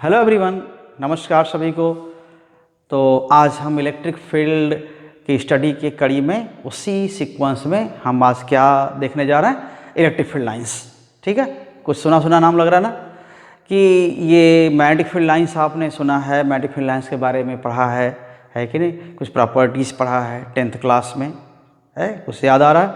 Hello everyone, नमस्कार सभी को। तो आज हम इलेक्ट्रिक फील्ड की स्टडी के कड़ी में उसी सीक्वेंस में हम आज क्या देखने जा रहे हैं, इलेक्ट्रिक फील्ड लाइंस। ठीक है, कुछ सुना सुना नाम लग रहा है ना कि ये मैग्नेटिक फील्ड लाइंस आपने सुना है, मैग्नेटिक फील्ड लाइंस के बारे में पढ़ा है कि नहीं? कुछ प्रॉपर्टीज़ पढ़ा है 10th क्लास में, है कुछ याद आ रहा है?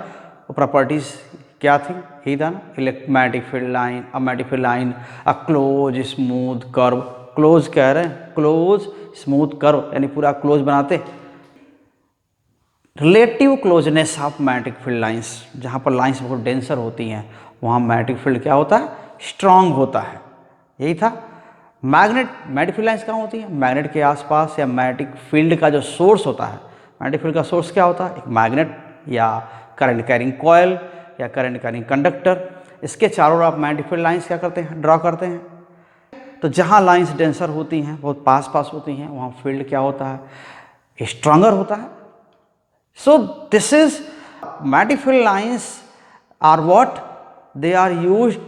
वो प्रॉपर्टीज़ क्या थी? यही था ना, magnetic field line, a magnetic field line, a close smooth curve. Close कह रहे हैं, क्लोज स्मूथ कर्व यानी पूरा क्लोज बनाते। Relative closeness of magnetic field lines, जहाँ पर लाइंस बहुत डेंसर होती हैं वहाँ मैग्नेटिक फील्ड क्या होता है? स्ट्रांग होता है। यही था। मैग्नेटिक फील्ड लाइंस कहाँ होती है? मैग्नेट के आसपास, या मैग्नेटिक फील्ड का जो सोर्स होता है, मैग्नेटिक फील्ड का सोर्स क्या होता है? एक मैग्नेट या करंट कैरिंग कॉयल या करंट कैरिंग कंडक्टर। इसके चारों ओर आप मैग्नेटिक फील्ड लाइंस क्या करते हैं? ड्रॉ करते हैं। तो जहाँ लाइंस डेंसर होती हैं, बहुत पास पास होती हैं, वहाँ फील्ड क्या होता है? स्ट्रांगर होता है। So this is magnetic field lines are what? they are used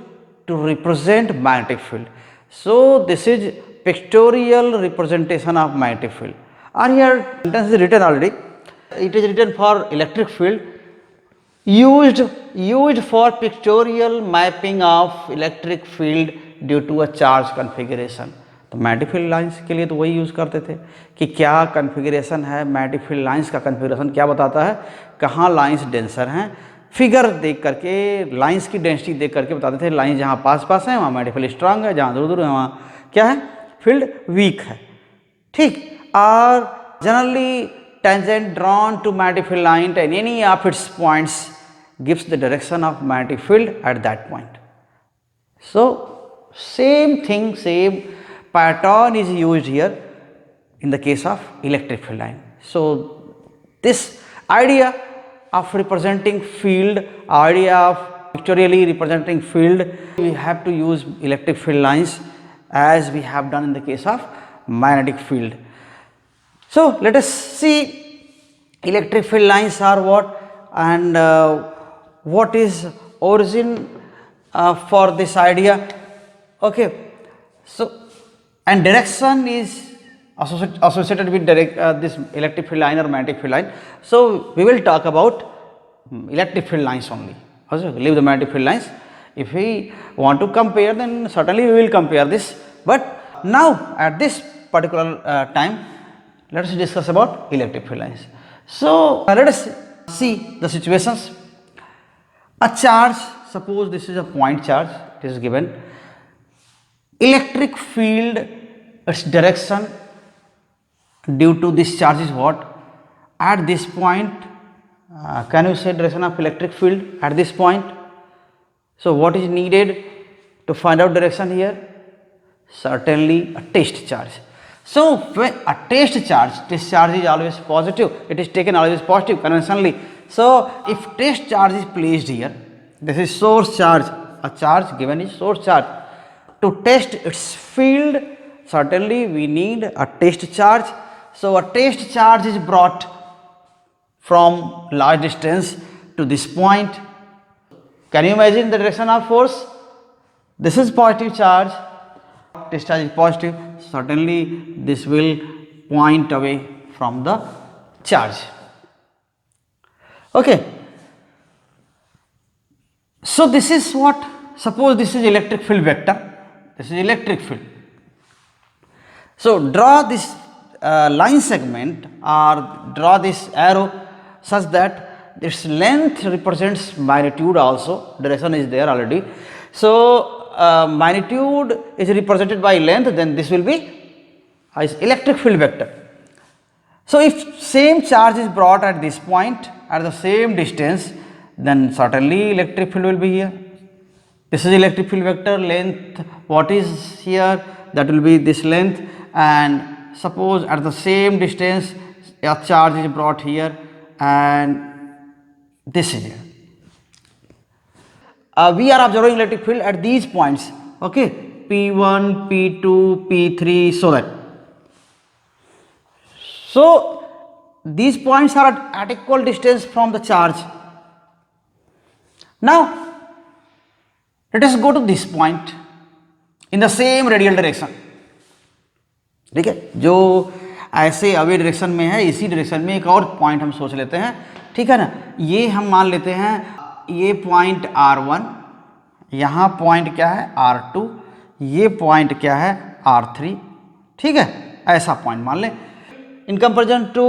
to represent magnetic field. So this is pictorial representation of magnetic field. And here sentence is written already. It is written for electric field used for pictorial mapping of electric field due to a charge configuration. तो magnetic field lines के लिए तो वही use करते थे कि क्या configuration है, मैग्नेटिक फील्ड लाइंस का कन्फिगरेशन क्या बताता है, कहाँ लाइंस डेंसर हैं। फिगर देख करके, लाइंस की डेंसिटी देख करके बताते थे लाइंस जहाँ पास पास हैं वहाँ मैग्नेटिक फील्ड स्ट्रांग है, जहाँ दूर दूर है वहाँ क्या है? फील्ड वीक है। ठीक। और generally tangent drawn to magnetic field line at any of its points gives the direction of magnetic field at that point. So same thing, same pattern is used here in the case of electric field line. So this idea of representing field, idea of pictorially representing field, we have to use electric field lines as we have done in the case of magnetic field. So let us see electric field lines are what, and what is origin for this idea. Okay, so and direction is associated with this electric field line or magnetic field line. So we will talk about electric field lines only. Also leave the magnetic field lines. If we want to compare, then certainly we will compare this, but now at this particular time let us discuss about electric field lines. So let us see the situations. A charge, suppose this is a point charge, it is given. Electric field, its direction due to this charge is what? At this point, can you say direction of electric field at this point? So what is needed to find out direction here? Certainly a test charge. So when a test charge is always positive, it is taken always positive conventionally. So if test charge is placed here, this is source charge, a charge given is source charge. To test its field, certainly we need a test charge. So a test charge is brought from large distance to this point. Can you imagine the direction of force? This is positive charge, test charge is positive, certainly this will point away from the charge. Okay, so this is what, suppose this is electric field vector, this is electric field. So draw this line segment or draw this arrow such that its length represents magnitude also, direction is there already. So magnitude is represented by length, then this will be electric field vector. So if same charge is brought at this point at the same distance, then certainly electric field will be here. This is electric field vector, length what is here, that will be this length, and suppose at the same distance a charge is brought here and this is here. We are observing electric field at these points, okay, P1, P2, P3, so that. So these points are at equal distance from the charge. Now let us go to this point in the same radial direction. ठीक है, जो ऐसे away direction में है, इसी direction में एक और पॉइंट हम सोच लेते हैं, ठीक है ना। ये हम मान लेते हैं ये पॉइंट R1, यहाँ पॉइंट क्या है R2, ये पॉइंट क्या है R3, ठीक है, ऐसा पॉइंट मान लें। In comparison to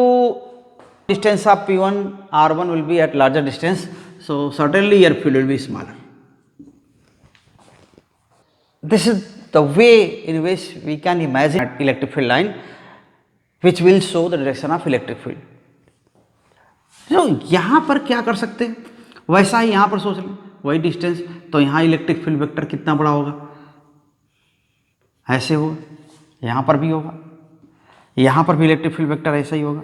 distance of P1, R1 will be at larger distance, so certainly your field will be smaller. This is the way in which we can imagine an electric field line which will show the direction of electric field. So यहाँ पर क्या कर सकते हैं, वैसा ही यहाँ पर सोच लें, वही डिस्टेंस, तो यहाँ इलेक्ट्रिक फील्ड वेक्टर कितना बड़ा होगा, ऐसे होगा, यहाँ पर भी होगा, यहाँ पर भी इलेक्ट्रिक फील्ड वेक्टर ऐसा ही होगा।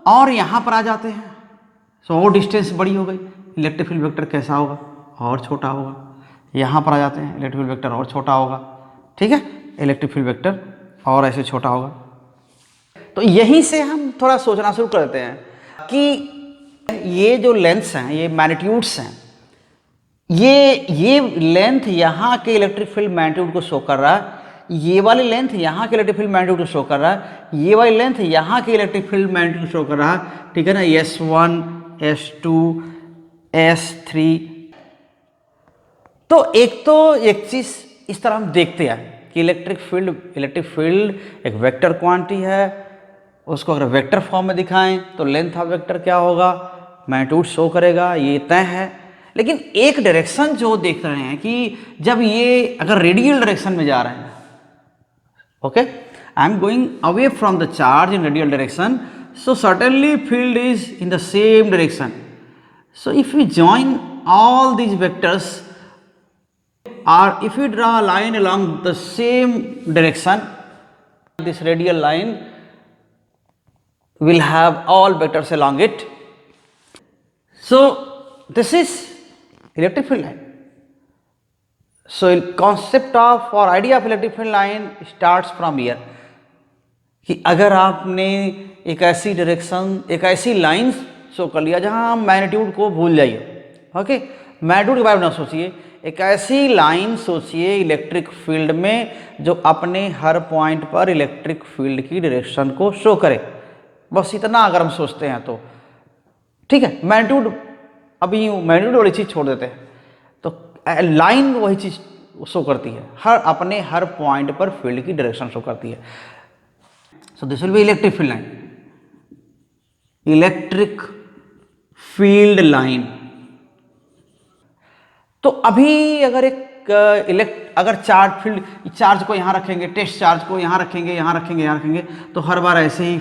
और यहाँ पर आ जाते हैं, सो और डिस्टेंस बड़ी हो गई, इलेक्ट्रिक फील्ड वेक्टर कैसा होगा, और छोटा होगा। यहाँ पर आ जाते हैं, इलेक्ट्रिक फील्ड वेक्टर और छोटा होगा, ठीक है, इलेक्ट्रिक फील्ड वेक्टर और ऐसे छोटा होगा। तो यहीं से हम थोड़ा सोचना शुरू कर देते हैं कि ये जो लेंथ्स हैं, ये मैग्नीट्यूड्स हैं, ये लेंथ यहाँ के इलेक्ट्रिक फील्ड मैग्नीट्यूड को शो कर रहा है, ये वाली लेंथ यहाँ के इलेक्ट्रिक फील्ड मैग्नीट्यूड को शो कर रहा है, ये वाली लेंथ यहाँ के इलेक्ट्रिक फील्ड मैग्नीट्यूड को शो कर रहा है, ठीक है ना। S1, S2, S3। तो एक चीज इस तरह हम देखते हैं कि इलेक्ट्रिक फील्ड एक वेक्टर क्वांटिटी है, उसको अगर वेक्टर फॉर्म में दिखाएं तो लेंथ ऑफ वेक्टर क्या होगा, मैग्नीट्यूड शो करेगा, ये तय है। लेकिन एक डायरेक्शन जो देख रहे हैं कि जब ये अगर रेडियल डायरेक्शन में जा रहे हैं, okay, I am going away from the charge in radial direction, so certainly field is in the same direction. So if we join all these vectors, or if we draw a line along the same direction, this radial line will have all vectors along it. So this is electric field line. So concept of or idea of electric field line starts from here, कि अगर आपने एक ऐसी direction, एक ऐसी line show कर लिया जहां मैग्नीट्यूड को भूल जाइए, ओके, मैग्नीट्यूड के बारे में ना सोचिए, एक ऐसी लाइन सोचिए इलेक्ट्रिक फील्ड में जो अपने हर पॉइंट पर इलेक्ट्रिक फील्ड की डायरेक्शन को शो करे। बस इतना अगर हम सोचते हैं तो ठीक है। मैग्नीट्यूड अभी मैग्नीट्यूड वाली चीज़ छोड़ देते हैं, तो लाइन वही चीज़ शो करती है, हर पॉइंट पर फील्ड की डायरेक्शन शो करती है। So this will be electric field line, electric field line. तो अभी अगर अगर चार्ज को यहाँ रखेंगे, टेस्ट चार्ज को यहाँ रखेंगे, यहाँ रखेंगे, यहाँ रखेंगे, तो हर बार ऐसे ही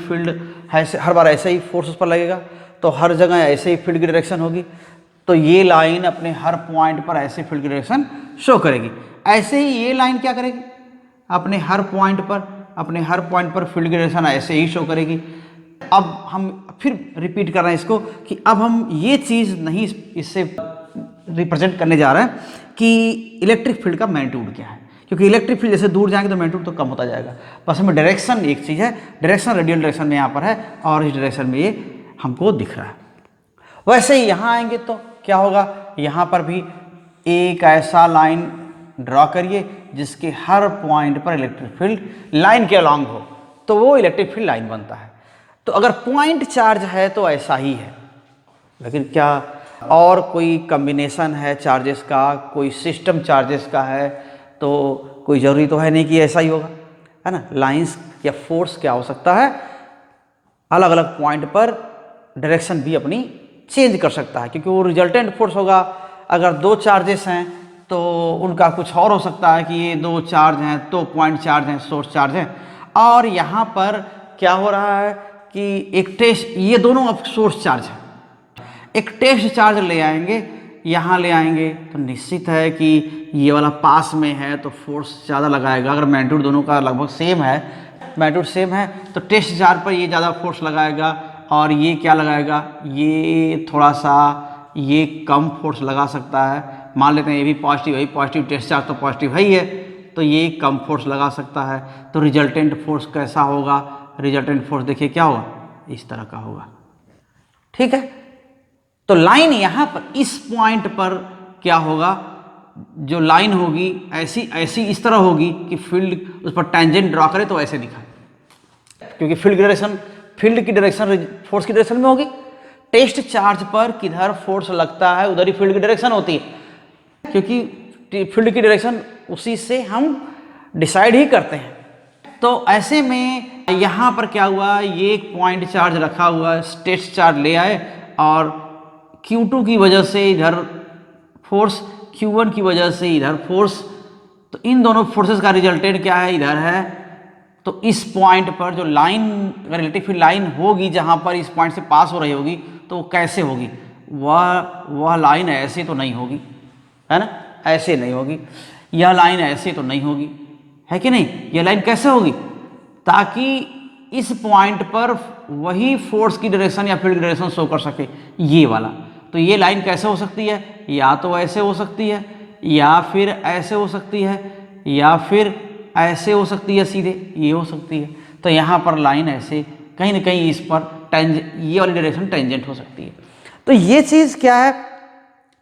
हर बार ऐसे ही फोर्स उस पर लगेगा, तो हर जगह ऐसे ही फील्ड की डायरेक्शन होगी। तो ये लाइन अपने हर पॉइंट पर ऐसे फील्ड की डायरेक्शन शो करेगी। ऐसे ही ये लाइन क्या करेगी, अपने हर पॉइंट पर फील्ड की डायरेक्शन ऐसे ही शो करेगी। अब हम फिर रिपीट कर रहे हैं इसको कि अब हम ये चीज़ नहीं इससे रिप्रेजेंट करने जा रहे हैं कि इलेक्ट्रिक फील्ड का मैग्नीट्यूड क्या है, क्योंकि इलेक्ट्रिक फील्ड जैसे दूर जाएंगे तो मैग्नीट्यूड तो कम होता जाएगा। बस हमें डायरेक्शन एक चीज़ है, डायरेक्शन रेडियल डायरेक्शन में यहाँ पर है और इस डायरेक्शन में ये हमको दिख रहा है। वैसे ही यहाँ आएंगे तो क्या होगा, यहाँ पर भी एक ऐसा लाइन ड्रॉ करिए जिसके हर पॉइंट पर इलेक्ट्रिक फील्ड लाइन के अलॉन्ग हो, तो वो इलेक्ट्रिक फील्ड लाइन बनता है। तो अगर पॉइंट चार्ज है तो ऐसा ही है, लेकिन क्या और कोई कॉम्बिनेशन है चार्जेस का, कोई सिस्टम चार्जेस का है, तो कोई ज़रूरी तो है नहीं कि ऐसा ही होगा, है ना। लाइंस या फोर्स क्या हो सकता है, अलग अलग पॉइंट पर डायरेक्शन भी अपनी चेंज कर सकता है, क्योंकि वो रिजल्टेंट फोर्स होगा। अगर दो चार्जेस हैं तो उनका कुछ और हो सकता है कि ये दो चार्ज हैं तो पॉइंट चार्ज हैं, सोर्स चार्ज हैं। और यहाँ पर क्या हो रहा है कि एक टेस्ट, ये दोनों अब सोर्स चार्ज है, एक टेस्ट चार्ज ले आएंगे, यहाँ ले आएंगे, तो निश्चित है कि ये वाला पास में है तो फोर्स ज़्यादा लगाएगा। अगर मैग्नीट्यूड दोनों का लगभग सेम है, मैग्नीट्यूड सेम है, तो टेस्ट चार्ज पर ये ज़्यादा फोर्स लगाएगा और ये क्या लगाएगा, ये थोड़ा सा ये कम फोर्स लगा सकता है। मान लेते हैं ये भी पॉजिटिव है, पॉजिटिव टेस्ट चार्ज तो पॉजिटिव है ही है, तो ये कम फोर्स लगा सकता है। तो रिजल्टेंट फोर्स कैसा होगा, रिजल्टेंट फोर्स देखिए क्या होगा, इस तरह का होगा, ठीक है। तो लाइन यहाँ पर इस पॉइंट पर क्या होगा, जो लाइन होगी ऐसी ऐसी इस तरह होगी कि फील्ड उस पर टेंजेंट ड्रा करे तो ऐसे दिखाए, क्योंकि फील्ड की डायरेक्शन फोर्स की डायरेक्शन में होगी। टेस्ट चार्ज पर किधर फोर्स लगता है उधर ही फील्ड की डायरेक्शन होती है, क्योंकि फील्ड की डायरेक्शन उसी से हम डिसाइड ही करते हैं। तो ऐसे में यहाँ पर क्या हुआ, ये एक पॉइंट चार्ज रखा हुआ, टेस्ट चार्ज ले आए और Q2 की वजह से इधर फोर्स, Q1 की वजह से इधर फोर्स, तो इन दोनों फोर्सेस का रिजल्टेंट क्या है, इधर है। तो इस पॉइंट पर जो लाइन, अगर इलेक्ट्रिक फील्ड लाइन होगी जहाँ पर इस पॉइंट से पास हो रही होगी, तो वो कैसे होगी, वह लाइन ऐसे तो नहीं होगी, है ना, ऐसे नहीं होगी। यह लाइन ऐसे तो नहीं होगी, है कि नहीं। यह लाइन कैसे होगी, ताकि इस पॉइंट पर वही फोर्स की डायरेक्शन या फील्ड की डायरेक्शन शो कर सके, ये वाला। तो ये लाइन कैसे हो सकती है, या तो ऐसे हो सकती है, या फिर ऐसे हो सकती है, या फिर ऐसे हो सकती है, सीधे ये हो सकती है। तो यहाँ पर लाइन ऐसे कहीं ना कहीं इस पर ये वाली डायरेक्शन टेंजेंट हो सकती है। तो ये चीज़ क्या है,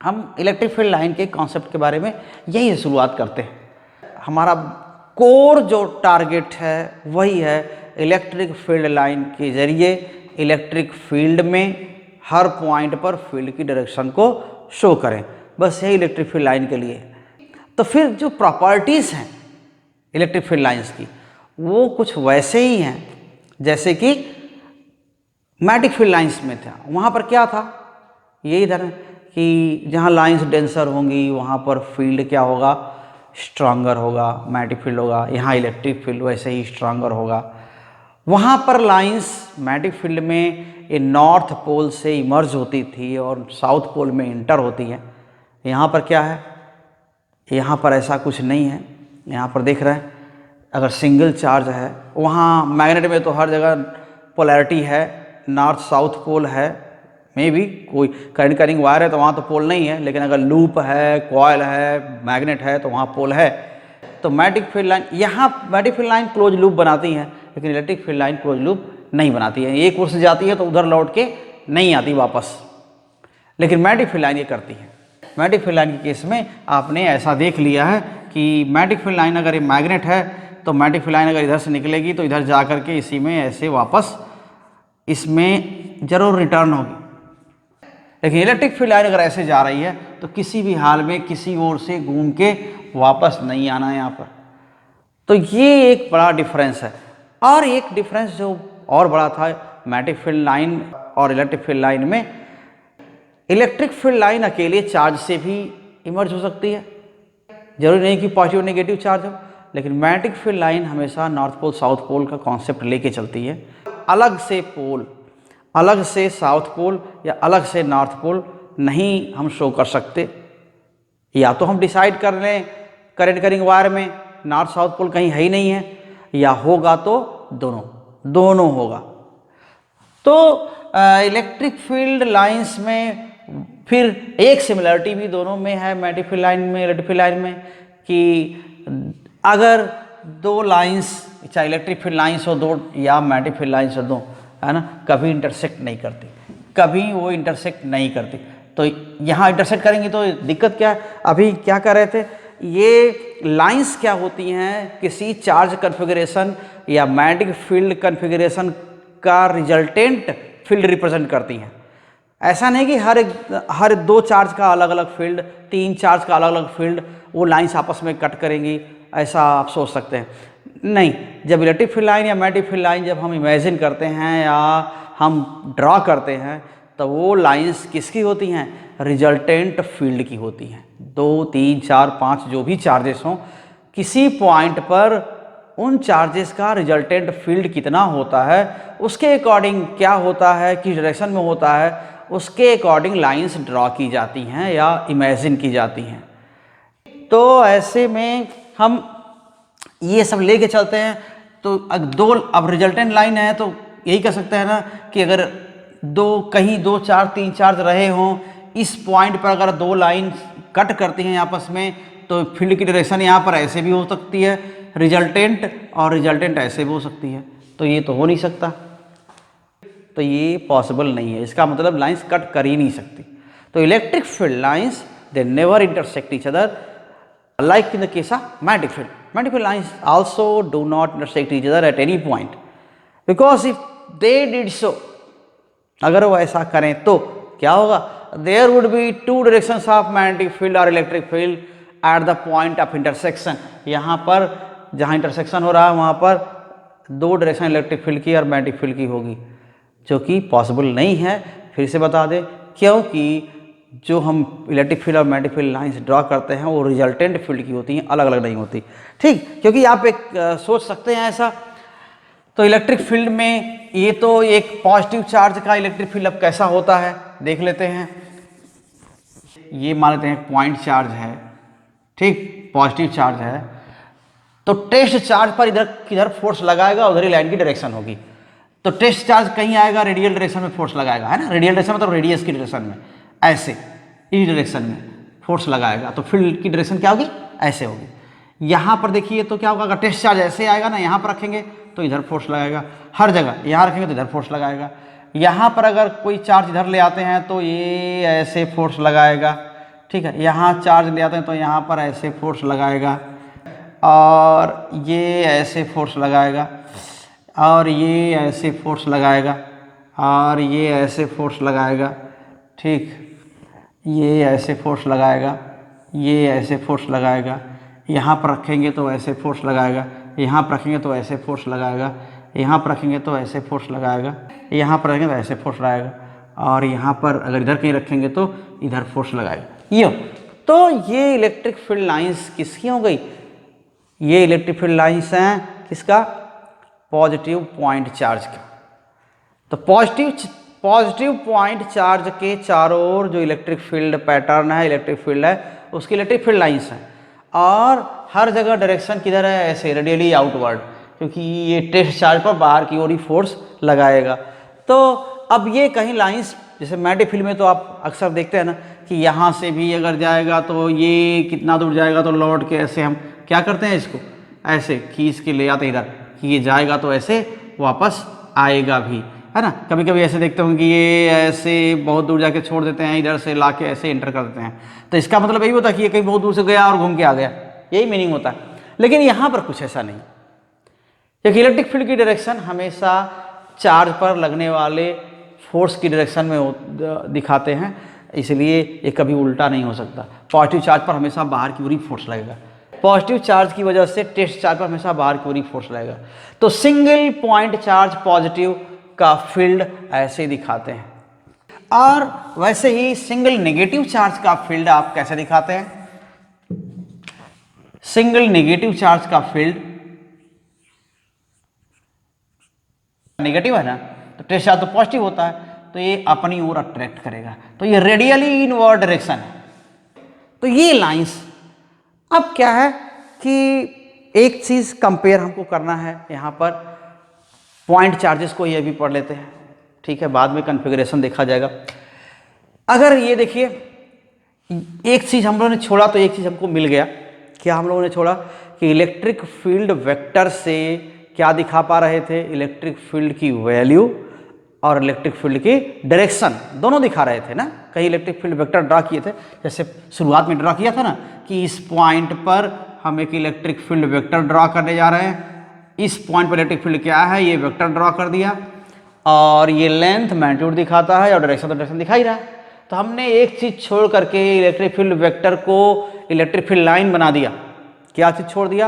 हम इलेक्ट्रिक फील्ड लाइन के कॉन्सेप्ट के बारे में यही शुरुआत करते हैं। हमारा कोर जो टारगेट है वही है इलेक्ट्रिक फील्ड लाइन के जरिए इलेक्ट्रिक फील्ड में हर पॉइंट पर फील्ड की डायरेक्शन को शो करें, बस यही इलेक्ट्रिक फील्ड लाइन के लिए। तो फिर जो प्रॉपर्टीज़ हैं इलेक्ट्रिक फील्ड लाइंस की, वो कुछ वैसे ही हैं जैसे कि मैग्नेटिक फील्ड लाइंस में था। वहाँ पर क्या था, ये इधर है कि जहाँ लाइंस डेंसर होंगी वहाँ पर फील्ड क्या होगा, स्ट्रांगर होगा, मैग्नेटिक फील्ड होगा। यहाँ इलेक्ट्रिक फील्ड वैसे ही स्ट्रांगर होगा। वहाँ पर लाइंस मैग्नेटिक फील्ड में ये नॉर्थ पोल से इमर्ज होती थी और साउथ पोल में इंटर होती है। यहाँ पर क्या है, यहाँ पर ऐसा कुछ नहीं है। यहाँ पर देख रहे हैं, अगर सिंगल चार्ज है, वहाँ मैग्नेट में तो हर जगह पोलैरिटी है, नॉर्थ साउथ पोल है, मे भी कोई करंट कैरिंग वायर है तो वहाँ तो पोल नहीं है, लेकिन अगर लूप है, कॉयल है, मैग्नेट है तो वहाँ पोल है। तो मैग्नेटिक फील्ड लाइन, यहाँ magnetic field line close loop बनाती है, लेकिन electric field line close loop नहीं बनाती है। एक ओर से जाती है तो उधर लौट के नहीं आती वापस, लेकिन मैग्नेटिक फील्ड लाइन ये करती है। मैग्नेटिक फील्ड लाइन के केस में आपने ऐसा देख लिया है कि मैग्नेटिक फील्ड लाइन अगर ये मैग्नेट है तो मैग्नेटिक फील्ड लाइन अगर इधर से निकलेगी तो इधर जा करके इसी में ऐसे वापस इसमें जरूर रिटर्न होगी। लेकिन इलेक्ट्रिक फील्ड लाइन अगर ऐसे जा रही है तो किसी भी हाल में किसी ओर से घूम के वापस नहीं आना है यहाँ पर। तो ये एक बड़ा डिफरेंस है। और एक डिफरेंस जो और बड़ा था मैग्नेटिक फील्ड लाइन और इलेक्ट्रिक फील्ड लाइन में, इलेक्ट्रिक फील्ड लाइन अकेले चार्ज से भी इमर्ज हो सकती है, जरूरी नहीं कि पॉजिटिव नेगेटिव चार्ज हो, लेकिन मैग्नेटिक फील्ड लाइन हमेशा नॉर्थ पोल साउथ पोल का कॉन्सेप्ट लेके चलती है। अलग से पोल, अलग से साउथ पोल या अलग से नॉर्थ पोल नहीं हम शो कर सकते। या तो हम डिसाइड कर लें करंट कैरिंग वायर में नॉर्थ साउथ पोल कहीं है ही नहीं है, या होगा तो दोनों होगा। तो इलेक्ट्रिक फील्ड लाइंस में फिर एक सिमिलरिटी भी दोनों में है, मैग्नेटिक फील्ड लाइन में इलेक्ट्रिक फील्ड लाइन में, कि अगर दो लाइंस, चाहे इलेक्ट्रिक फील्ड लाइंस हो दो या मैग्नेटिक फील्ड लाइंस हो दो, है ना, कभी इंटरसेक्ट नहीं करती, कभी वो इंटरसेक्ट नहीं करती। तो यहाँ इंटरसेक्ट करेंगे तो दिक्कत क्या है, अभी क्या कर रहे थे, ये लाइंस क्या होती हैं, किसी चार्ज कन्फिगरेशन या मैग्नेटिक फील्ड कन्फिगरेशन का रिजल्टेंट फील्ड रिप्रेजेंट करती हैं। ऐसा नहीं कि हर दो चार्ज का अलग अलग फील्ड, तीन चार्ज का अलग अलग फील्ड, वो लाइंस आपस में कट करेंगी, ऐसा आप सोच सकते हैं। नहीं, जब इलेक्ट्रिक फील्ड लाइन या मैग्नेटिक फील्ड लाइन जब हम इमेजिन करते हैं या हम ड्रॉ करते हैं, तो वो लाइंस किसकी होती हैं, रिजल्टेंट फील्ड की होती हैं। 2, 3, 4, 5 जो भी चार्जेस हों, किसी पॉइंट पर उन चार्जेस का रिजल्टेंट फील्ड कितना होता है, उसके अकॉर्डिंग क्या होता है, किस डायरेक्शन में होता है, उसके अकॉर्डिंग लाइंस ड्रॉ की जाती हैं या इमेजिन की जाती हैं। तो ऐसे में हम ये सब लेके चलते हैं। तो अब रिजल्टेंट लाइन है तो यही कह सकते हैं ना कि अगर कहीं 2 4 3 चार्ज रहे हों, इस पॉइंट पर अगर दो लाइन कट करती हैं आपस में, तो फील्ड की डायरेक्शन यहाँ पर ऐसे भी हो सकती है, रिजल्टेंट और रिजल्टेंट ऐसे भी हो सकती है। तो ये तो हो नहीं सकता, तो ये पॉसिबल नहीं है। इसका मतलब लाइंस कट कर ही नहीं सकती। तो electric field lines they never intersect each other, like in the case of magnetic field. Magnetic field lines also do not intersect each other at any point, because if they did so, अगर वो ऐसा करें तो क्या होगा, there would be two directions of magnetic field or electric field at the point of intersection. यहाँ पर जहाँ इंटरसेक्शन हो रहा है वहाँ पर दो डायरेक्शन इलेक्ट्रिक फील्ड की और मैग्नेटिक फील्ड की होगी, जो कि पॉसिबल नहीं है। फिर से बता दें, क्योंकि जो हम इलेक्ट्रिक फील्ड और मैग्नेटिक फील्ड लाइंस ड्रॉ करते हैं वो रिजल्टेंट फील्ड की होती हैं, अलग अलग नहीं होती। ठीक, क्योंकि आप एक सोच सकते हैं ऐसा, तो इलेक्ट्रिक फील्ड में ये तो एक पॉजिटिव चार्ज का इलेक्ट्रिक फील्ड अब कैसा होता है देख लेते हैं। ये मान लेते हैं पॉइंट चार्ज है, ठीक, पॉजिटिव चार्ज है, तो टेस्ट चार्ज पर इधर किधर फोर्स लगाएगा उधर ही लाइन की डायरेक्शन होगी। तो टेस्ट चार्ज कहीं आएगा रेडियल डायरेक्शन में फोर्स लगाएगा, है ना, रेडियल डायरेक्शन मतलब रेडियस की डायरेक्शन में, ऐसे इस डायरेक्शन में फोर्स लगाएगा, तो फील्ड की डायरेक्शन क्या होगी, ऐसे होगी। यहाँ पर देखिए तो क्या होगा, अगर टेस्ट चार्ज ऐसे आएगा ना, यहाँ पर रखेंगे तो इधर फोर्स लगाएगा, हर जगह यहाँ रखेंगे तो इधर फोर्स लगाएगा। यहाँ पर अगर कोई चार्ज इधर ले आते हैं तो ये ऐसे फोर्स लगाएगा, ठीक है, यहाँ चार्ज ले आते हैं तो यहाँ पर ऐसे फोर्स लगाएगा, और ये ऐसे फोर्स लगाएगा, और ये ऐसे फोर्स लगाएगा, और ये ऐसे फोर्स लगाएगा, ठीक, ये ऐसे फोर्स लगाएगा, ये ऐसे फोर्स लगाएगा, यहाँ पर रखेंगे तो ऐसे फोर्स लगाएगा, यहाँ पर रखेंगे तो ऐसे फोर्स लगाएगा, यहाँ पर रखेंगे तो ऐसे फोर्स लगाएगा, यहाँ पर रखेंगे तो ऐसे फोर्स लगाएगा, और यहाँ पर अगर इधर कहीं रखेंगे तो इधर फोर्स लगाएगा। ये तो ये इलेक्ट्रिक फील्ड लाइंस किसकी हो गई, ये इलेक्ट्रिक फील्ड लाइंस हैं किसका, पॉजिटिव पॉइंट चार्ज का। तो पॉजिटिव पॉइंट चार्ज के चारों ओर जो इलेक्ट्रिक फील्ड पैटर्न है, इलेक्ट्रिक फील्ड है, उसकी इलेक्ट्रिक फील्ड लाइंस हैं, और हर जगह डायरेक्शन किधर है, ऐसे रेडियली आउटवर्ड, क्योंकि ये टेस्ट चार्ज पर बाहर की ओर ही फोर्स लगाएगा। तो अब ये कहीं लाइंस, जैसे मैग्नेटिक फील्ड में तो आप अक्सर देखते हैं ना कि यहाँ से भी अगर जाएगा तो ये कितना दूर जाएगा, तो लौट के ऐसे हम क्या करते हैं, इसको ऐसे खींच के ले आते हैं इधर कि ये जाएगा तो ऐसे वापस आएगा भी, है ना। कभी कभी ऐसे देखते होंगे कि ये ऐसे बहुत दूर जाके छोड़ देते हैं, इधर से ला के ऐसे एंटर कर देते हैं, तो इसका मतलब यही होता है कि ये कहीं बहुत दूर से गया और घूम के आ गया, यही मीनिंग होता है। लेकिन यहाँ पर कुछ ऐसा नहीं, क्योंकि इलेक्ट्रिक फील्ड की डायरेक्शन हमेशा चार्ज पर लगने वाले फोर्स की डायरेक्शन में दिखाते हैं, इसलिए ये कभी उल्टा नहीं हो सकता। पॉजिटिव चार्ज पर हमेशा बाहर की ओर ही फोर्स लगेगा, पॉजिटिव चार्ज की वजह से टेस्ट चार्ज पर हमेशा बाहर की ओर ही फोर्स लगेगा। तो सिंगल पॉइंट चार्ज पॉजिटिव का फील्ड ऐसे ही दिखाते हैं, और वैसे ही सिंगल नेगेटिव चार्ज का फील्ड आप कैसे दिखाते हैं, सिंगल नेगेटिव चार्ज का फील्ड नेगेटिव है ना, तो टेस्ट चार्ज तो पॉजिटिव होता है, तो ये अपनी ओर अट्रैक्ट करेगा, तो ये रेडियली इनवर्ड डायरेक्शन है। तो ये लाइंस, अब क्या है कि एक चीज कंपेयर हमको करना है, यहाँ पर पॉइंट चार्जेस को ये भी पढ़ लेते हैं, ठीक है, बाद में कॉन्फ़िगरेशन देखा जाएगा। अगर ये देखिए एक चीज हम लोगों ने छोड़ा तो एक चीज हमको मिल गया, क्या हम लोगों ने छोड़ा कि इलेक्ट्रिक फील्ड वेक्टर से क्या दिखा पा रहे थे, इलेक्ट्रिक फील्ड की वैल्यू और इलेक्ट्रिक फील्ड की डायरेक्शन दोनों दिखा रहे थे ना। कहीं इलेक्ट्रिक फील्ड वेक्टर ड्रा किए थे, जैसे शुरुआत में ड्रा किया था ना कि इस पॉइंट पर हम एक इलेक्ट्रिक फील्ड वेक्टर ड्रा करने जा रहे हैं, इस पॉइंट पर इलेक्ट्रिक फील्ड क्या है, ये वेक्टर ड्रा कर दिया, और ये लेंथ मैग्नीट्यूड दिखाता है और डायरेक्शन तो डायरेक्शन दिखा ही रहा है। तो हमने एक चीज छोड़ करके इलेक्ट्रिक फील्ड वेक्टर को इलेक्ट्रिक फील्ड लाइन बना दिया। क्या चीज छोड़ दिया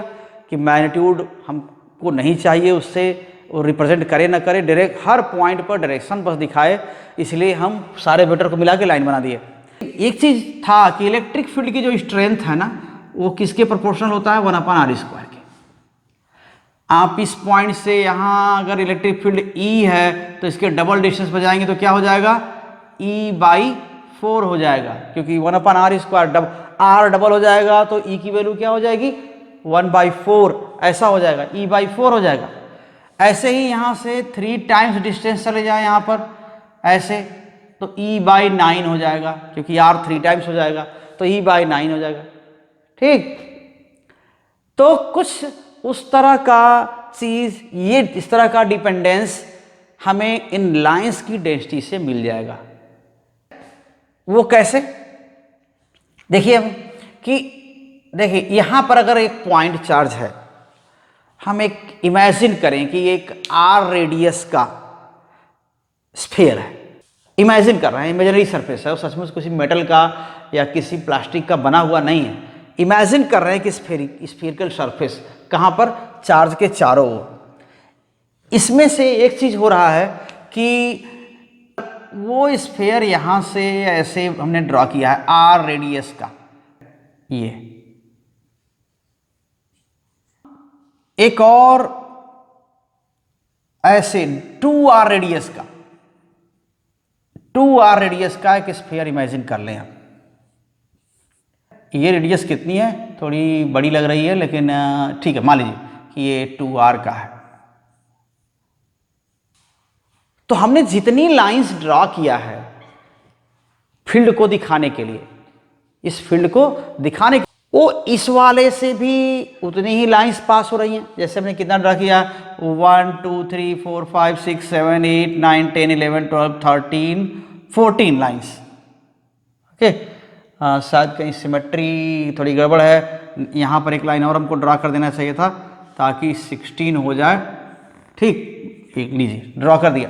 कि मैग्नीट्यूड हमको नहीं चाहिए, उससे वो रिप्रेजेंट करे ना करे, डायरेक्ट हर पॉइंट पर डायरेक्शन बस दिखाए, इसलिए हम सारे वेक्टर को मिला के लाइन बना दिए। एक चीज था कि इलेक्ट्रिक फील्ड की जो स्ट्रेंथ है ना वो किसके प्रोपोर्शनल होता है, 1/r² के। आप इस पॉइंट से यहाँ अगर इलेक्ट्रिक फील्ड E है तो इसके डबल डिस्टेंस पर जाएंगे तो क्या हो जाएगा, E/4 हो जाएगा, क्योंकि 1/r², R डबल हो जाएगा तो E की वैल्यू क्या हो जाएगी, 1/4 ऐसा हो जाएगा, E/4 हो जाएगा। ऐसे ही यहाँ से 3 टाइम्स डिस्टेंस चले जाए यहाँ पर ऐसे, तो E/9 हो जाएगा, क्योंकि R 3 टाइम्स हो जाएगा तो E/9 हो जाएगा। ठीक, तो कुछ उस तरह का चीज, ये इस तरह का डिपेंडेंस हमें इन लाइंस की डेंसिटी से मिल जाएगा। वो कैसे, देखिए हम कि देखिए यहाँ पर अगर एक पॉइंट चार्ज है, हम एक इमेजिन करें कि एक आर रेडियस का स्फीयर है, इमेजिन कर रहे हैं, इमेजिनरी सरफेस है, सचमुच किसी मेटल का या किसी प्लास्टिक का बना हुआ नहीं है, इमेजिन कर रहे हैं कि स्फीरिकल सरफेस कहाँ पर, चार्ज के चारों ओर। इसमें से एक चीज हो रहा है कि वो स्फीयर यहां से ऐसे हमने ड्रॉ किया है आर रेडियस का, ये एक और ऐसे 2r रेडियस का, 2r रेडियस का एक स्फीयर इमेजिन कर लें आप। ये रेडियस कितनी है, थोड़ी बड़ी लग रही है, लेकिन ठीक है, मान लीजिए कि ये 2r का है। तो हमने जितनी लाइंस ड्रॉ किया है फील्ड को दिखाने के लिए, इस फील्ड को दिखाने के, वो इस वाले से भी उतनी ही लाइंस पास हो रही हैं। जैसे हमने कितना ड्रॉ किया, 1 2 3 4 5 6 7 8 9 10 11 12 13 14 लाइंस। ओके, शायद कहीं सिमेट्री थोड़ी गड़बड़ है, यहाँ पर एक लाइन और हमको ड्रॉ कर देना चाहिए था ताकि 16 हो जाए। ठीक, एक लीजिए ड्रॉ कर दिया।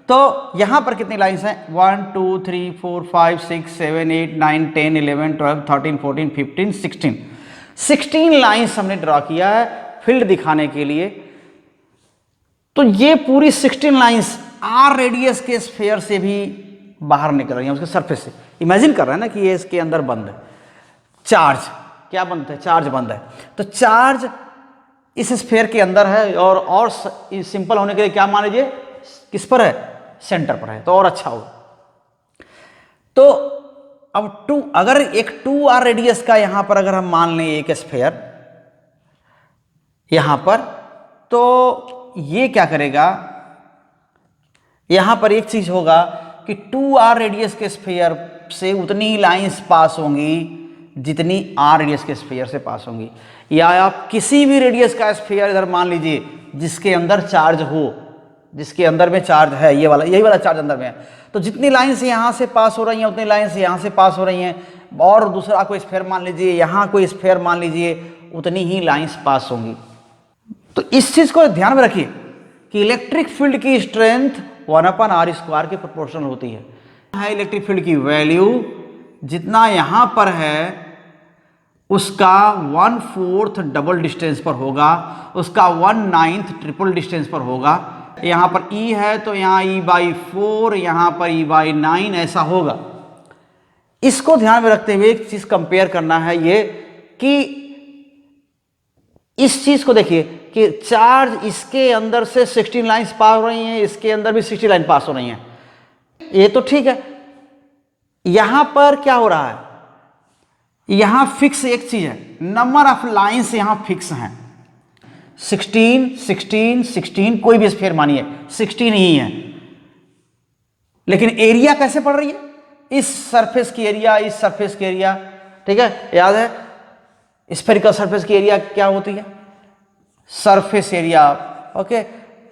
तो यहाँ पर कितनी लाइंस हैं, 1 2 3 4 5 6 7 8 9 10 11 12 13 14 15 16 16 लाइंस हमने ड्रॉ किया है फील्ड दिखाने के लिए। तो ये पूरी 16 लाइंस आर रेडियस के स्फीयर से भी बाहर निकल रही हैं, उसके सरफेस से। इमेजिन कर रहे हैं ना कि ये इसके अंदर बंद है, चार्ज क्या बंद है, चार्ज बंद है। तो चार्ज इस स्फीयर के अंदर है और सिंपल होने के लिए क्या मान लीजिए किस पर है, सेंटर पर है, तो और अच्छा होगा। तो अब अगर एक 2r रेडियस का यहां पर अगर हम मान लें एक स्फीयर यहां पर, तो ये क्या करेगा, यहां पर एक चीज होगा कि 2r रेडियस के स्फीयर से उतनी लाइंस पास होंगी जितनी r रेडियस के स्फीयर से पास होंगी। या आप किसी भी रेडियस का स्फीयर इधर मान लीजिए जिसके अंदर चार्ज हो, जिसके अंदर में चार्ज है, ये वाला, यही वाला चार्ज अंदर में है, तो जितनी लाइंस यहां से पास हो रही हैं उतनी लाइंस यहां से पास हो रही हैं। और दूसरा कोई स्फीयर मान लीजिए, यहां कोई स्फीयर मान लीजिए, उतनी ही लाइंस पास होंगी। तो इस चीज को ध्यान में रखिए कि इलेक्ट्रिक फील्ड की स्ट्रेंथ 1/r² के प्रोपोर्शनल होती है। इलेक्ट्रिक फील्ड की वैल्यू जितना यहां पर है उसका 1/4 डबल डिस्टेंस पर होगा, उसका 1/9 ट्रिपल डिस्टेंस पर होगा। यहां पर E है तो यहां E/4, यहां पर E/9 ऐसा होगा। इसको ध्यान में रखते हुए एक चीज कंपेयर करना है, ये कि इस चीज को देखिए कि चार्ज इसके अंदर से 16 लाइंस पास हो रही हैं, इसके अंदर भी 60 लाइन पास हो रही हैं, ये तो ठीक है। यहां पर क्या हो रहा है, यहां फिक्स एक चीज है, नंबर ऑफ लाइंस यहां फिक्स हैं, 16 16 16, कोई भी स्फीयर मानिए 16 ही है। लेकिन एरिया कैसे पड़ रही है, इस सरफेस की एरिया, इस सरफेस की एरिया, ठीक है, याद है स्फेरिकल सरफेस की एरिया क्या होती है, surface area. Okay,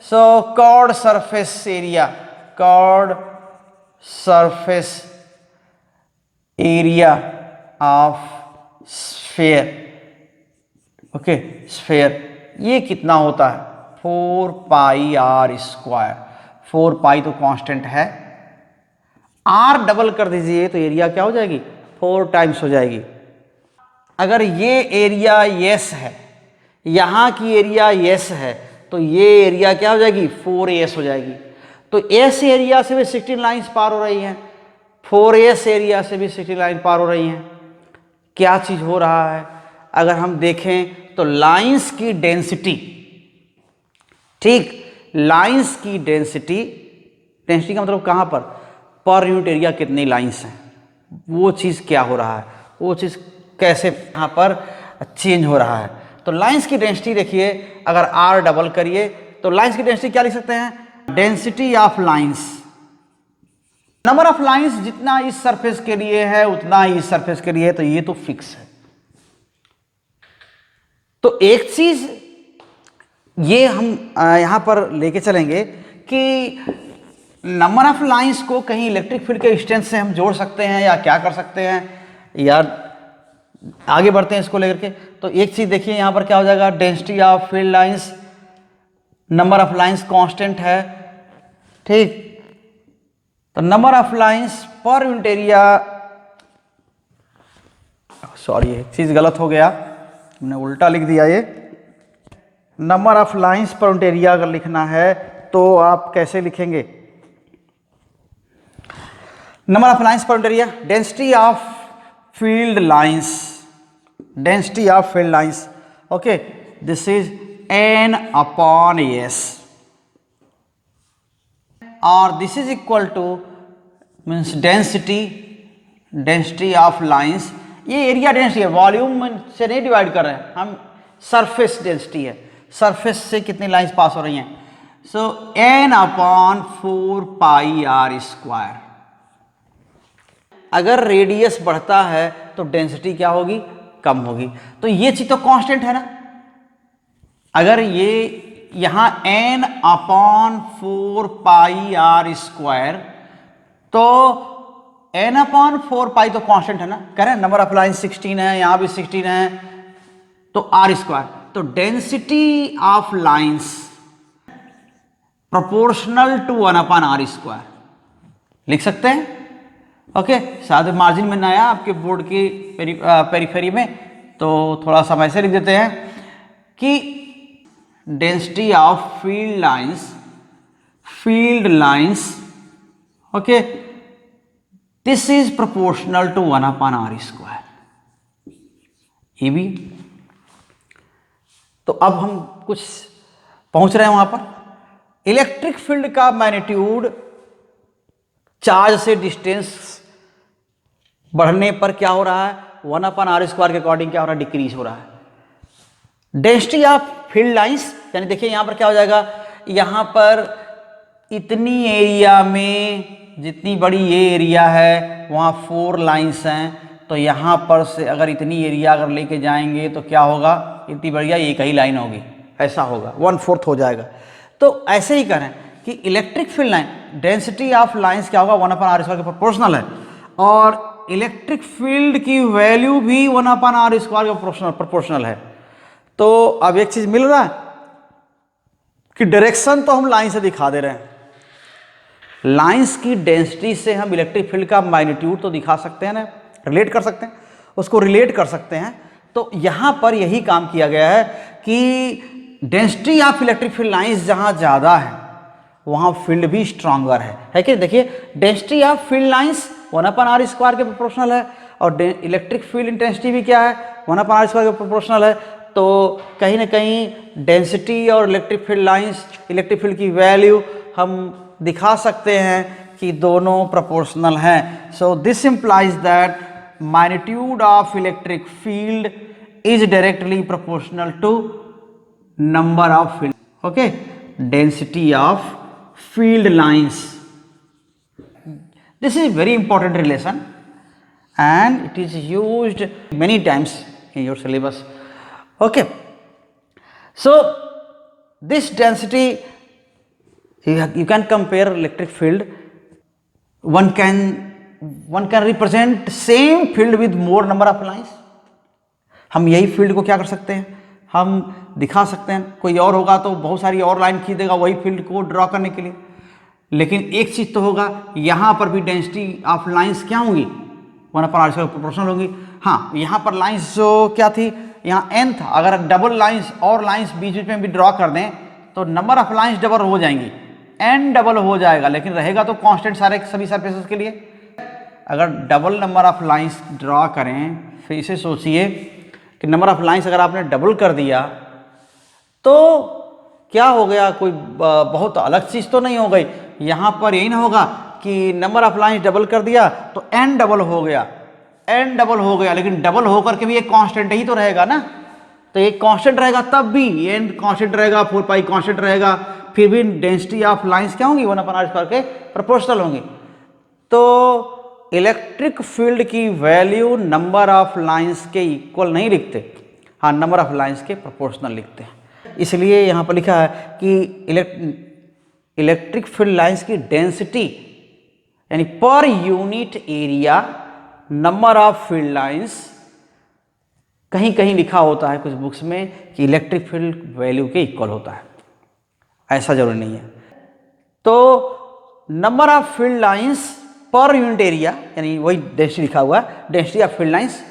so chord surface area, chord surface area of sphere. Okay, sphere ये कितना होता है, 4πr²। 4π तो कांस्टेंट है, r डबल कर दीजिए तो एरिया क्या हो जाएगी, 4 टाइम्स हो जाएगी। अगर ये एरिया यस है, यहां की एरिया यस है, तो ये एरिया क्या हो जाएगी, 4s हो जाएगी। तो s एरिया से भी 16 लाइंस पार हो रही हैं, 4s एरिया से भी 16 लाइन पार हो रही हैं। क्या चीज हो रहा है, अगर हम देखें तो लाइंस की डेंसिटी, ठीक, लाइंस की डेंसिटी, डेंसिटी का मतलब कहां पर यूनिट एरिया कितनी लाइंस हैं, वो चीज क्या हो रहा है, वो चीज कैसे यहां पर चेंज हो रहा है। तो लाइंस की डेंसिटी देखिए, अगर r डबल करिए तो लाइंस की डेंसिटी क्या लिख सकते हैं, density of lines, number of lines जितना इस सरफेस के लिए है उतना ही इस सरफेस के लिए है, तो ये तो फिक्स है। तो एक चीज ये हम यहां पर लेके चलेंगे कि नंबर ऑफ लाइंस को कहीं इलेक्ट्रिक फील्ड के स्ट्रेंथ से हम जोड़ सकते हैं या क्या कर सकते हैं, या आगे बढ़ते हैं इसको लेकर के। तो एक चीज देखिए यहाँ पर क्या हो जाएगा, density of field lines, number of lines constant है, ठीक। तो number of lines per unit area, sorry एक चीज गलत हो गया, मैंने उल्टा लिख दिया ये। Number of lines per unit area अगर लिखना है तो आप कैसे लिखेंगे, number of lines per unit area, density of field lines, density of field lines, okay, this is n upon s, और this is equal two means density of lines, ये area density है, वॉल्यूम से नहीं divide कर रहे हैं हम, surface density है, सरफेस से कितनी लाइंस पास हो रही हैं। So n upon 4 pi r square. अगर रेडियस बढ़ता है तो डेंसिटी क्या होगी, कम होगी। तो ये चीज तो कांस्टेंट है ना, अगर ये यहां n upon 4 pi r square, तो n अपॉन 4 पाई तो कांस्टेंट है ना, कह रहे हैं नंबर ऑफ लाइन 16 है, यहां भी 16 है, तो आर स्क्वायर, तो density of lines proportional to 1 upon r square लिख सकते हैं। ओके, शायद मार्जिन में ना आया आपके बोर्ड की पेरीफेरी में, तो थोड़ा सा ऐसे लिख देते हैं कि density of field lines, okay, this is proportional to 1 upon r square, ये भी। तो अब हम कुछ पहुंच रहे हैं वहां पर। इलेक्ट्रिक फील्ड का मैग्नीट्यूड चार्ज से डिस्टेंस बढ़ने पर क्या हो रहा है, 1 अपॉन आर स्क्वायर के अकॉर्डिंग क्या हो रहा है, डिक्रीज हो रहा है। डेंसिटी ऑफ फील्ड लाइंस, यानी देखिए यहां पर क्या हो जाएगा, यहां पर इतनी एरिया में, जितनी बड़ी ये एरिया है वहां 4 लाइंस हैं, तो यहां पर से अगर इतनी एरिया अगर लेके जाएंगे तो क्या होगा, इतनी बढ़िया एक ही लाइन होगी, ऐसा होगा, 1/4 हो जाएगा। तो ऐसे ही करें कि electric field line, density of lines क्या होगा, 1 अपॉन आर स्क्वायर के प्रोपोर्शनल है, और इलेक्ट्रिक फील्ड की वैल्यू भी 1 अपॉन आर स्क्वायर के प्रोपोर्शनल है। तो अब एक चीज मिल रहा है कि डायरेक्शन तो हम लाइन से दिखा दे रहे हैं, लाइंस की डेंसिटी से हम इलेक्ट्रिक फील्ड का मैग्नीट्यूड तो दिखा सकते हैं ना, रिलेट कर सकते हैं, उसको रिलेट कर सकते हैं। तो यहां पर यही काम किया गया है कि density of electric field lines जहां ज्यादा है वहां फील्ड भी स्ट्रांगर है कि देखिए density of field lines 1 upon r square के प्रोपोर्शनल है, और इलेक्ट्रिक फील्ड इंटेंसिटी भी क्या है, 1 अपॉन आर स्क्वायर के प्रोपोर्शनल है। तो कहीं ना कहीं डेंसिटी और electric field lines, electric field की वैल्यू हम दिखा सकते हैं कि दोनों प्रोपोर्शनल हैं। So this implies that magnitude of electric field is directly proportional to number of field, okay, density of field lines. This is very important relation and it is used many times in your syllabus. Okay, so this density you can compare electric field. One can represent same field with more number of lines. हम यही field को क्या कर सकते हैं, हम दिखा सकते हैं। कोई और होगा तो बहुत सारी और लाइन खींच देगा वही फील्ड को ड्रॉ करने के लिए, लेकिन एक चीज तो होगा, यहां पर भी डेंसिटी ऑफ लाइंस क्या होंगी, 1 अपॉन आर स्क्वायर प्रोपोर्शनल होंगी। हाँ, यहां पर लाइंस जो क्या थी, यहाँ n था, अगर डबल लाइंस और लाइंस बीच में भी ड्रॉ कर दें तो नंबर ऑफ लाइंस डबल हो जाएंगी, n डबल हो जाएगा, लेकिन रहेगा तो कांस्टेंट सारे सभी सरफेसेस के लिए। अगर double number of lines draw करें, फिर इसे सोचिए कि नंबर ऑफ लाइंस अगर आपने डबल कर दिया तो क्या हो गया, कोई बहुत अलग चीज तो नहीं हो गई। यहां पर यही ना होगा कि नंबर ऑफ लाइंस डबल कर दिया तो n डबल हो गया, n डबल हो गया, लेकिन डबल होकर के भी एक कांस्टेंट ही तो रहेगा ना। तो एक कांस्टेंट रहेगा तब भी n कांस्टेंट रहेगा, 4 पाई कांस्टेंट रहेगा, फिर भी डेंसिटी ऑफ लाइंस क्या होंगी, 1 अपॉन आर स्क्वायर के प्रोपोर्शनल होंगी। तो इलेक्ट्रिक फील्ड की वैल्यू नंबर ऑफ लाइंस के इक्वल नहीं लिखते, हाँ नंबर ऑफ लाइंस के प्रोपोर्शनल लिखते हैं। इसलिए यहाँ पर लिखा है कि इलेक्ट्रिक फील्ड लाइंस की डेंसिटी यानी per unit area number of field lines कहीं कहीं लिखा होता है कुछ बुक्स में कि इलेक्ट्रिक फील्ड वैल्यू के इक्वल होता है, ऐसा जरूरी नहीं है। तो number of field lines per unit area, यानी वही डेंसिटी लिखा हुआ है, डेंसिटी ऑफ फील्ड लाइंस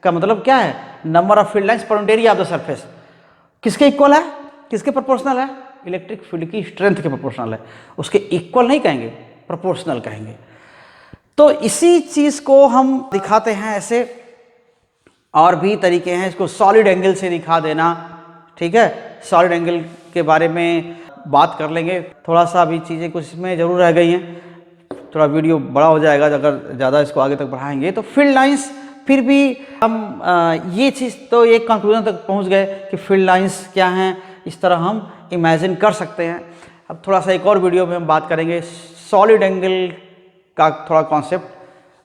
का मतलब क्या है, number of field lines per unit area of the surface, किसके इक्वल है, किसके प्रोपोर्शनल है, इलेक्ट्रिक फील्ड की स्ट्रेंथ के प्रोपोर्शनल है, उसके इक्वल नहीं कहेंगे, प्रोपोर्शनल कहेंगे। तो इसी चीज को हम दिखाते हैं ऐसे, और भी तरीके हैं इसको सॉलिड एंगल से दिखा देना, ठीक है, सॉलिड एंगल के बारे में बात कर लेंगे, थोड़ा सा अभी चीज़ें कुछ इसमें जरूर रह गई हैं, थोड़ा वीडियो बड़ा हो जाएगा अगर ज़्यादा इसको आगे तक बढ़ाएंगे। तो फील्ड लाइंस, फिर भी हम ये चीज़ तो एक कंक्लूजन तक पहुंच गए कि फील्ड लाइंस क्या हैं, इस तरह हम इमेजिन कर सकते हैं। अब थोड़ा सा एक और वीडियो में हम बात करेंगे सॉलिड एंगल का थोड़ा कॉन्सेप्ट,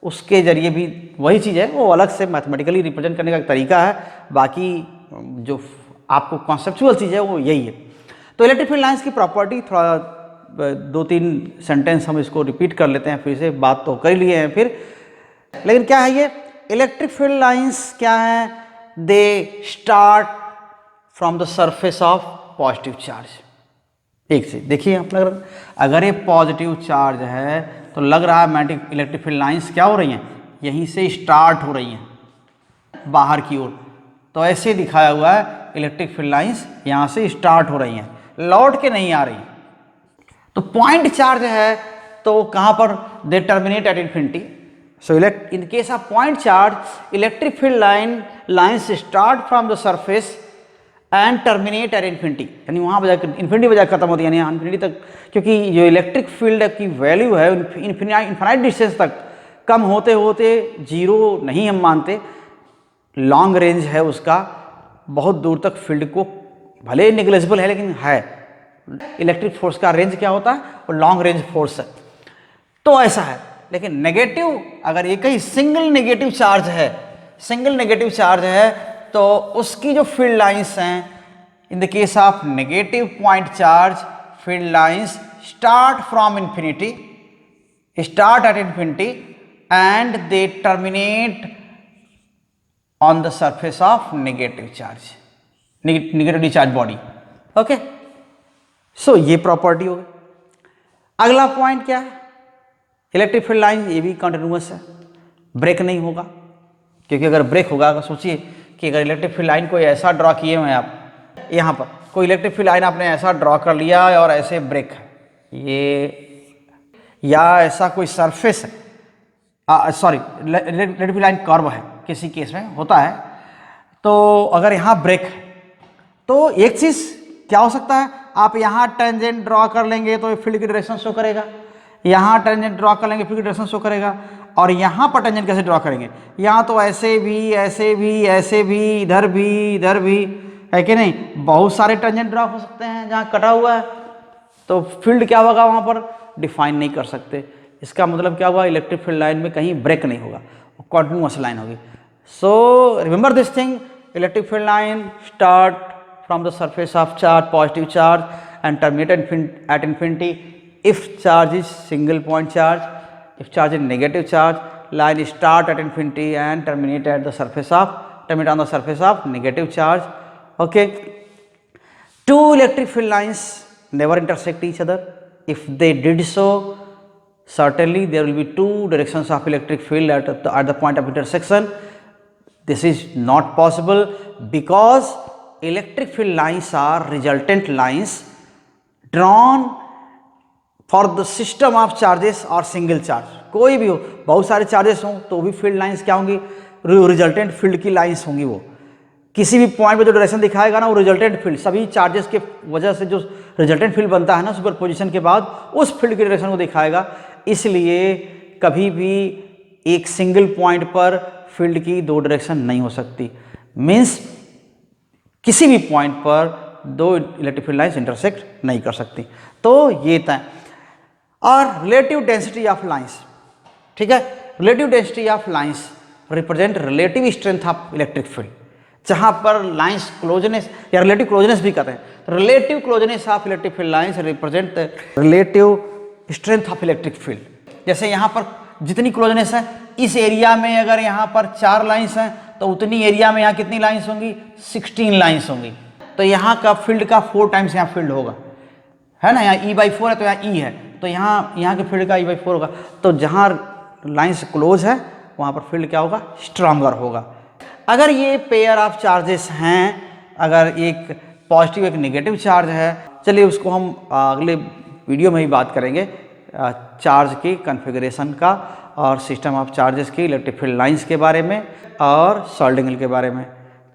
उसके जरिए भी वही चीज़ है, वो अलग से मैथमेटिकली रिप्रेजेंट करने का एक तरीका है, बाकी जो आपको कॉन्सेप्चुअल चीज़ है वो यही है। तो इलेक्ट्रिक फील्ड लाइंस की प्रॉपर्टी थोड़ा 2-3 सेंटेंस हम इसको रिपीट कर लेते हैं, फिर से बात तो कर लिए हैं फिर, लेकिन क्या है ये इलेक्ट्रिक फील्ड लाइंस क्या है, they start from the surface of positive charge. एक से देखिए आप लग रहा, अगर ये पॉजिटिव चार्ज है तो लग रहा है इलेक्ट्रिक फील्ड लाइंस क्या हो रही हैं, यहीं से स्टार्ट हो रही हैं बाहर की ओर, तो ऐसे दिखाया हुआ है इलेक्ट्रिक फील्ड लाइंस यहाँ से स्टार्ट हो रही हैं, लौट के नहीं आ रही। तो पॉइंट चार्ज है तो कहाँ पर, they terminate at infinity. So in case of point charge electric field lines start from the surface and terminate at infinity, यानी वहाँ बजाय इन्फिनिटी बजाय खत्म होती है, यानी इन्फिनिटी तक, क्योंकि जो इलेक्ट्रिक फील्ड की वैल्यू है इन्फिनाइट डिस्टेंस तक कम होते होते जीरो नहीं हम मानते, लॉन्ग रेंज है उसका, बहुत दूर तक फील्ड को, भले निग्लेजिबल है लेकिन है, इलेक्ट्रिक फोर्स का रेंज क्या होता है, वो लॉन्ग रेंज फोर्स है। तो ऐसा है, लेकिन नेगेटिव, अगर एक ही सिंगल नेगेटिव चार्ज है तो उसकी जो फील्ड लाइंस हैं, in the case of negative point charge field lines start from infinity, start at infinity and they terminate on the surface of negative charge, negatively charge body. Okay, so ये property हो गई। अगला point क्या है, electric field line ये भी continuous है, break नहीं होगा, क्योंकि अगर ब्रेक होगा, अगर सोचिए कि अगर इलेक्ट्रिक फील्ड लाइन कोई ऐसा ड्रॉ किए हुए हैं आप, यहाँ पर कोई इलेक्ट्रिक फील्ड लाइन आपने ऐसा ड्रॉ कर लिया और ऐसे ब्रेक है ये, या ऐसा कोई सरफेस है, sorry electric field line curve है, किसी केस में होता है, तो अगर यहाँ ब्रेक है तो एक चीज़ क्या हो सकता है, आप यहाँ टेंजेंट ड्रॉ कर लेंगे तो फील्ड की डायरेक्शन शो करेगा, यहाँ टेंजेंट ड्रॉ कर लेंगे फील्ड की डायरेक्शन शो करेगा, और यहाँ पर टेंजेंट कैसे ड्रॉ करेंगे, यहाँ तो ऐसे भी ऐसे भी ऐसे भी इधर भी है कि नहीं, बहुत सारे टेंजेंट ड्रॉ हो सकते हैं जहाँ कटा हुआ है, तो फील्ड क्या होगा वहाँ पर डिफाइन नहीं कर सकते। इसका मतलब क्या हुआ, इलेक्ट्रिक फील्ड लाइन में कहीं ब्रेक नहीं होगा, कंटिन्यूअस लाइन होगी। So remember this thing, electric field line start from the surface of charge, positive charge, and terminate at infinity if charge is single point charge. If charge is negative charge, line start at infinity and terminate on the surface of negative charge. Okay, two electric field lines never intersect each other. If they did so, certainly there will be two directions of electric field at the point of intersection. This is not possible because electric field lines are resultant lines drawn for the system of charges or single charge। कोई भी हो, बहुत सारे charges हों तो भी field lines क्या होंगी, रिजल्टेंट फील्ड की लाइंस होंगी। वो किसी भी पॉइंट पे जो डायरेक्शन दिखाएगा ना, वो रिजल्टेंट फील्ड, सभी चार्जेस के वजह से जो रिजल्टेंट फील्ड बनता है ना सुपरपोजिशन के बाद, उस फील्ड की डायरेक्शन को दिखाएगा। इसलिए कभी भी एक सिंगल पॉइंट पर फील्ड की दो डायरेक्शन नहीं हो सकती, मीन्स किसी भी पॉइंट पर दो इलेक्ट्रिक फील्ड लाइंस इंटरसेक्ट नहीं कर सकती। तो ये तय। और रिलेटिव डेंसिटी ऑफ लाइंस, ठीक है, relative density of lines represent relative strength of electric field, जहां पर लाइंस क्लोजनेस या रिलेटिव क्लोजनेस भी कहते हैं। Relative closeness of electric field lines represent relative strength of electric field. जैसे यहाँ पर जितनी क्लोजनेस है, इस एरिया में अगर यहाँ पर 4 लाइंस हैं तो उतनी एरिया में यहाँ कितनी लाइंस होंगी, 16 लाइंस होंगी। तो यहाँ का फील्ड का 4 टाइम्स यहाँ फील्ड होगा, है ना। यहाँ E/4 है तो यहाँ E है, तो यहाँ के फील्ड का E/4 होगा। तो जहाँ लाइंस क्लोज है वहाँ पर फील्ड क्या होगा, स्ट्रांगर होगा। अगर ये पेयर ऑफ चार्जेस हैं, अगर एक पॉजिटिव एक नेगेटिव चार्ज है, चलिए उसको हम अगले वीडियो में ही बात करेंगे, चार्ज के कॉन्फ़िगरेशन का और सिस्टम ऑफ चार्जेस की, इलेक्ट्रिक फील्ड लाइंस के बारे में और सॉल्डिंग के बारे में।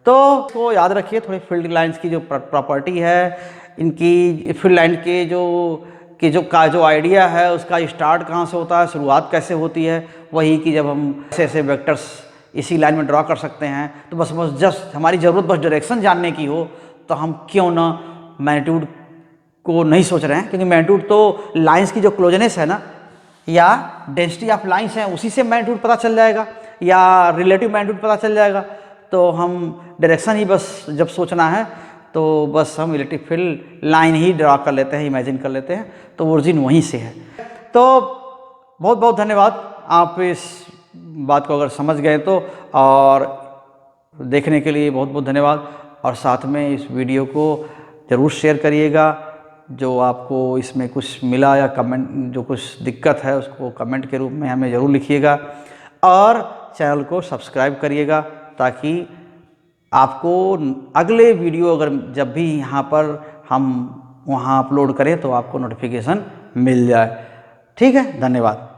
तो उसको याद रखिए, थोड़ी फील्ड लाइंस की जो प्रॉपर्टी है, इनकी फील्ड लाइन के जो आइडिया है उसका स्टार्ट कहाँ से होता है, शुरुआत कैसे होती है, वही कि जब हम ऐसे ऐसे वेक्टर्स इसी लाइन में ड्रॉ कर सकते हैं, तो बस जस्ट हमारी ज़रूरत बस डायरेक्शन जानने की हो, तो हम क्यों ना मैग्नीट्यूड को नहीं सोच रहे हैं, क्योंकि मैग्नीट्यूड तो लाइंस की जो क्लोजनेस है ना, या डेंसिटी ऑफ लाइंस है, उसी से मैग्नीट्यूड पता चल जाएगा, या रिलेटिव मैग्नीट्यूड पता चल जाएगा। तो हम डायरेक्शन ही बस जब सोचना है तो बस हम इलेक्ट्रिक फील्ड लाइन ही ड्रा कर लेते हैं, इमेजिन कर लेते हैं, तो ओरिजिन वहीं से है। तो बहुत बहुत धन्यवाद, आप इस बात को अगर समझ गए तो, और देखने के लिए बहुत बहुत धन्यवाद। और साथ में इस वीडियो को ज़रूर शेयर करिएगा। जो आपको इसमें कुछ मिला या कमेंट, जो कुछ दिक्कत है उसको कमेंट के रूप में हमें ज़रूर लिखिएगा, और चैनल को सब्सक्राइब करिएगा, ताकि आपको अगले वीडियो अगर जब भी यहाँ पर हम वहाँ अपलोड करें तो आपको नोटिफिकेशन मिल जाए। ठीक है, धन्यवाद।